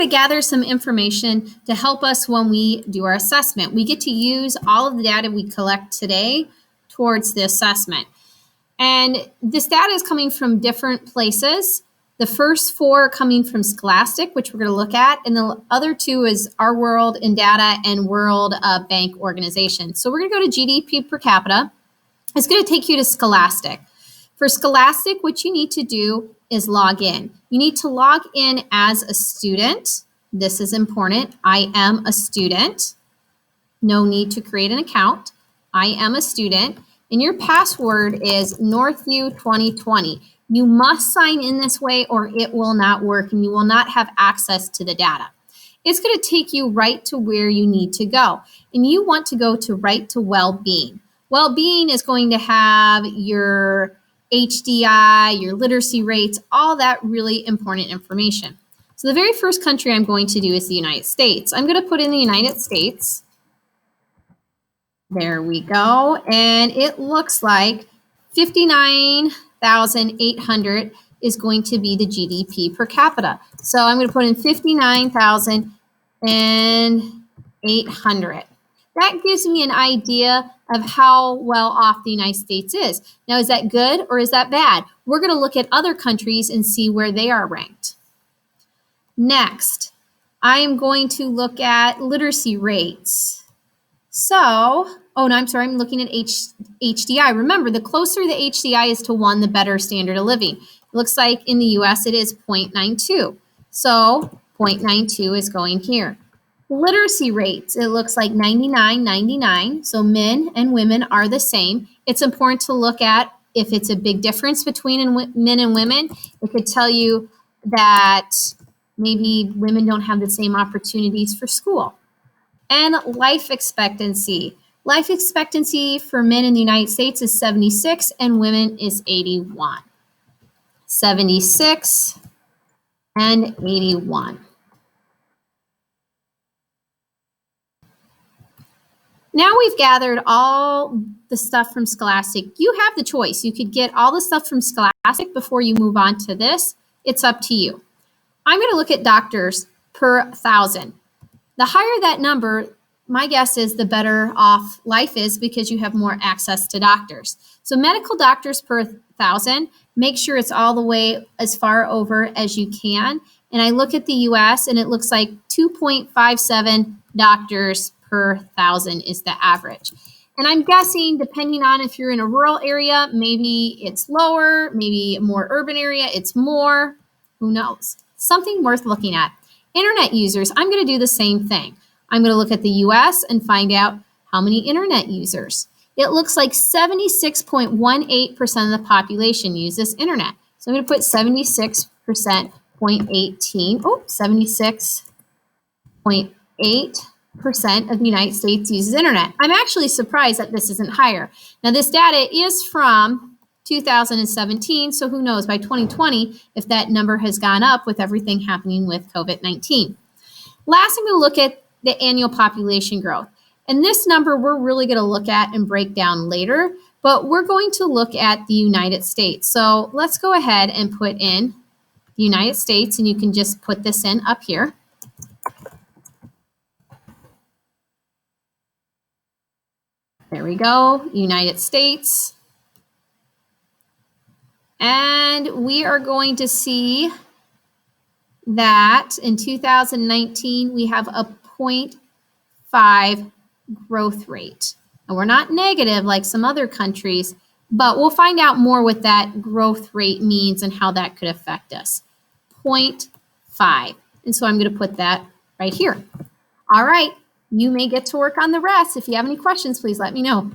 going to gather some information to help us when we do our assessment. We get to use all of the data we collect today towards the assessment. And this data is coming from different places. The first 4 are coming from Scholastic, which we're going to look at, and the other 2 is Our World in Data and World Bank Organization. So we're going to go to GDP per capita. It's going to take you to Scholastic. For Scholastic, what you need to do is log in. You need to log in as a student. This is important. I am a student. No need to create an account. I am a student. And your password is Northview 2020. You must sign in this way or it will not work and you will not have access to the data. It's going to take you right to where you need to go. And you want to go to right to well-being. Well-being is going to have your HDI, your literacy rates, all that really important information. So the very first country I'm going to do is the United States. I'm going to put in the United States. There we go. And it looks like 59,800 is going to be the GDP per capita. So I'm going to put in 59,800. That gives me an idea of how well off the United States is. Now, is that good or is that bad? We're going to look at other countries and see where they are ranked. Next, I am going to look at literacy rates. So, I'm looking at HDI. Remember, the closer the HDI is to 1, the better standard of living. It looks like in the US it is 0.92. So 0.92 is going here. Literacy rates, it looks like 99. So men and women are the same. It's important to look at if it's a big difference between men and women. It could tell you that maybe women don't have the same opportunities for school. And life expectancy. Life expectancy for men in the United States is 76 and women is 81. 76 and 81. Now we've gathered all the stuff from Scholastic. You have the choice. You could get all the stuff from Scholastic before you move on to this. It's up to you. I'm going to look at doctors per 1,000. The higher that number, my guess is the better off life is because you have more access to doctors. So medical doctors per 1,000, make sure it's all the way as far over as you can. And I look at the US and it looks like 2.57 doctors per 1,000 is the average. And I'm guessing depending on if you're in a rural area, maybe it's lower, maybe a more urban area, it's more, who knows? Something worth looking at. Internet users, I'm going to do the same thing. I'm going to look at the US and find out how many internet users. It looks like 76.18% of the population use this internet. So I'm going to put 76.18, 76.8% of the United States uses internet. I'm actually surprised that this isn't higher. Now this data is from 2017, so who knows by 2020 if that number has gone up with everything happening with COVID-19. Last, I'm going to look at the annual population growth. And this number we're really going to look at and break down later, but we're going to look at the United States. So let's go ahead and put in the United States, and you can just put this in up here. There we go, United States. And we are going to see that in 2019, we have a 0.5 growth rate. And we're not negative like some other countries, but we'll find out more what that growth rate means and how that could affect us. 0.5. And so I'm going to put that right here. All right, you may get to work on the rest. If you have any questions, please let me know.